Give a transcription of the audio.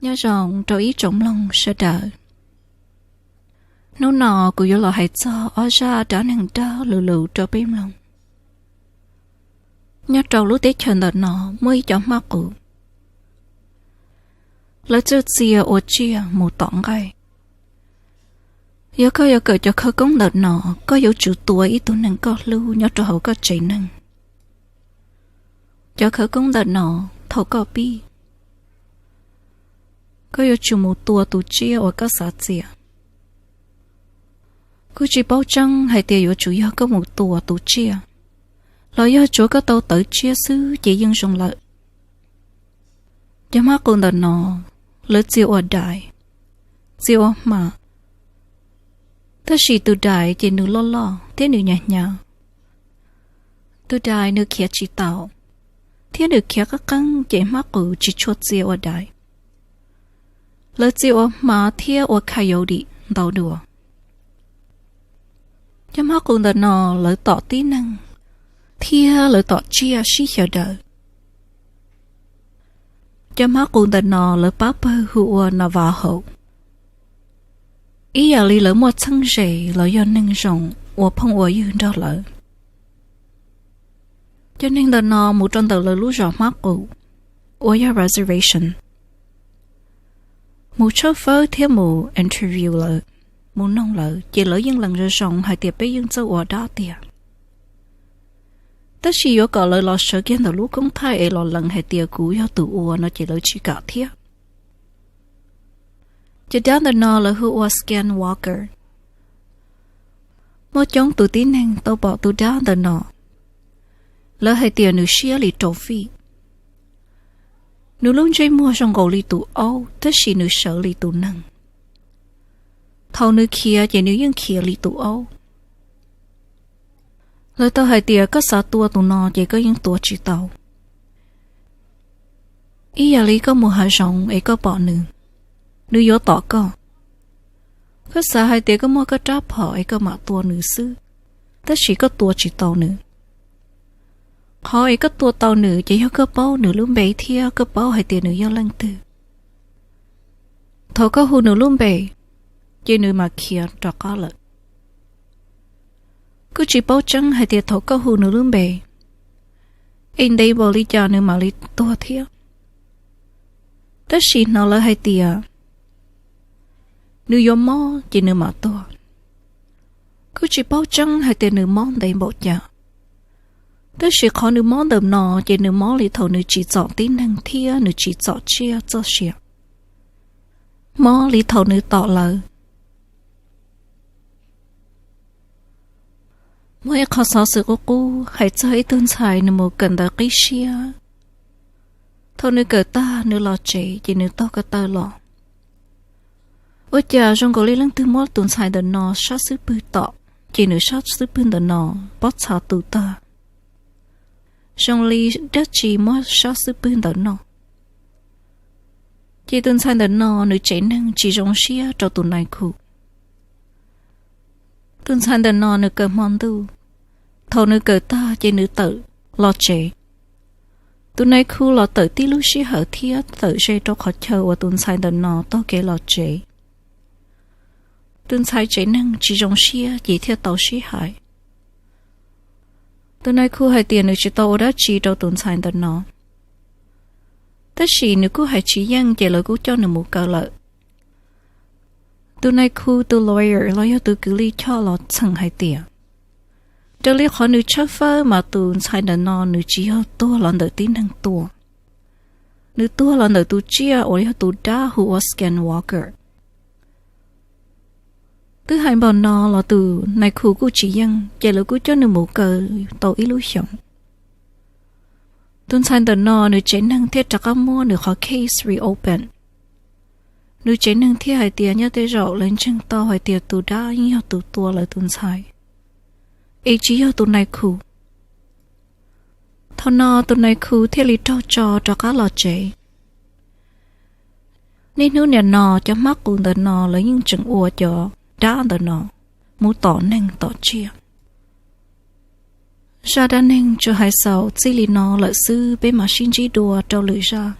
nhớ rằng trò ý trọng lòng sẽ đợi. Nó nọ của yếu là hãy cho ở ra trả năng đa lù lù cho bìm lòng. Nhớ trâu lúc tế chân đợt nọ mới cho mắt cụ. Lỡ cho chia ô chia một tỏng gai. Yếu cờ cho khơi công đợt nọ có yếu chủ tuổi ý tụ năng có lưu nhớ trò hậu có chạy năng. Cho khơi công đợt nọ thầu có bi. Có yếu chủ một tua tụ chia ở các xã chia. Cứ chỉ bao trăng hay tiêu yếu chủ yếu có một tua tụ chia. Lợi do chúa có tàu tới chia xứ chỉ dân rộng lợi. Cho mắt con đợt nọ lỡ chiều ở đại. Chiều ở mà. Thế chỉ từ đại chỉ nữ lo thế nữ nhà. Từ đại nữ kia chỉ tạo. Thế nữ kia các căng chỉ mắt cụ chỉ chuột chiều ở đại. Lỡ chiều ở mà thế ở khai yếu đi đau đùa. Cho mắt con đợt nọ lỡ tỏ tí năng. Thia lỡ tỏ chia xí chờ đợi. Cho mắt con đợt nọ lỡ bác bơ hùa nà vào hậu. Ý giờ lý lỡ một chân rể lỡ do nâng rộng và phong ổ dương đó lỡ. Cho nên đợt nọ một trong tờ lỡ lũ rõ mắt cụ. Ổ do reservation. Một số phớ theo một interview lỡ. Một nông lỡ chỉ lỡ dân lần rỡ rộng hay tiệp bế dân châu ổ đó tiệp. Tất chỉ yếu có lời lo sợ kiến đầu lúc công thái ấy lo lần hay tiệp cú yếu tụ ổ nó chỉ lỡ chỉ cả thiết. Chỉ đáng đợt nọ là hữu ổ scan walker. Một trong tụ tín hình tao bỏ tụ đáng đợt nọ. Lỡ hay tiệp nữ xia lì trổ phi. Nữ luôn chơi mua trong gầu lì tụ ấu, tất chỉ nữ sợ lì tụ nâng. Thầu nữ kia chỉ nữ dân kia lì tụ ấu. Lời tao hay tìa có xã tua tụ nọ chỉ có những tua chỉ tàu. Ý giả lý có một hai rộng ấy có bỏ nữ. Nữ yếu tỏ có. Có xã hay tìa có một cái tráp họ ấy có mạ tua nữ sư. Tất chỉ có tua chỉ tàu nữ. Họ ấy có tua tàu nữ chỉ có bao nữ luôn bế thia có bao hay tìa nữ do lăng tư. Thầu có hù nữ luôn bế. Chỉ nữ mà kia trọ có lợi. Cứ chỉ bao trăng hay tiệt thấu có hù nữ lương bề. In đây bỏ lý cho nữ mà lý tua thiết. Tất xì nó là hay tiệt. Nữ yếu mò chỉ nữ mà tua. Cứ chỉ bao trăng hay tiệt nữ mò đầy bộ chả. Tất xì khó nữ mò đầm nọ chỉ nữ mò lý thấu nữ chỉ dọ tí năng thia nữ chỉ dọ chia cho xìa. Mò lý thấu nữ tọ lời. Mỗi khó xóa sự của cô hãy cho ấy tương xài nửa một cần đã ký xia. Thôi nửa cờ ta nửa lọ chế chỉ nửa to cả tờ lọ. Ôi chà trong cổ lý lăng tư mốt tương xài đợt nọ sát sư bư tọ. Chỉ nửa sát sư bư đợt nọ bót xào tù ta. Trong lý đất chỉ mốt sát sư bư đợt nọ. Chỉ tương xài đợt nọ nửa chế nâng chỉ trong xia cho tù này khu. Tương xài đợt nọ nửa cờ mòn tu. Thầu nữ cờ ta chỉ nữ tự lo chế. Tụi này khu lo tự tí lúc xí hở thiết tự chế cho khó chờ và tụi xài đợt nọ to kế lo chế. Tụi xài chế năng chỉ trong xí chỉ theo tàu xí hải. Tụi này khu hay tiền nữ chỉ tàu đã chỉ cho tụi xài đợt nọ. Tất xì nữ khu hay chỉ dân chỉ lời cú cho nữ một cờ lợi. Tụi này khu tụi lawyer lo cho tụi cứ lý cho lo chẳng hay tiền. Cho lý khó nữ chấp phá mà tụi xài đợt nọ nữ chỉ hô tua lần đầu tiên năng tua. Nữ tua lần đầu tụi chia ổ lý tụi đá hù ở scan walker. Thứ hai bảo nọ là tụi này khu của chỉ dân chạy lời của cho nữ một cờ tàu illusion. Tụi xài đợt nọ nữ chế năng thiết trả các mua nữ khó case reopen. Nữ chế năng thiết hải tìa nhớ tế rộ lên chân to hải tìa tụi đá nhưng họ tụi tua lời tụi xài. Ý chí ở tụi này khu. Thọ nọ tụi này khu thiết lý cho các lọ chế. Nên nữ nè nọ cho mắt cùng tụi nọ lấy những chừng ua cho đá tụi nọ. Mũ tỏ nâng tỏ chia. Ra đá nâng cho hai sầu chỉ lý nọ lợi sư bên mà xin chí đùa trâu lưỡi ra.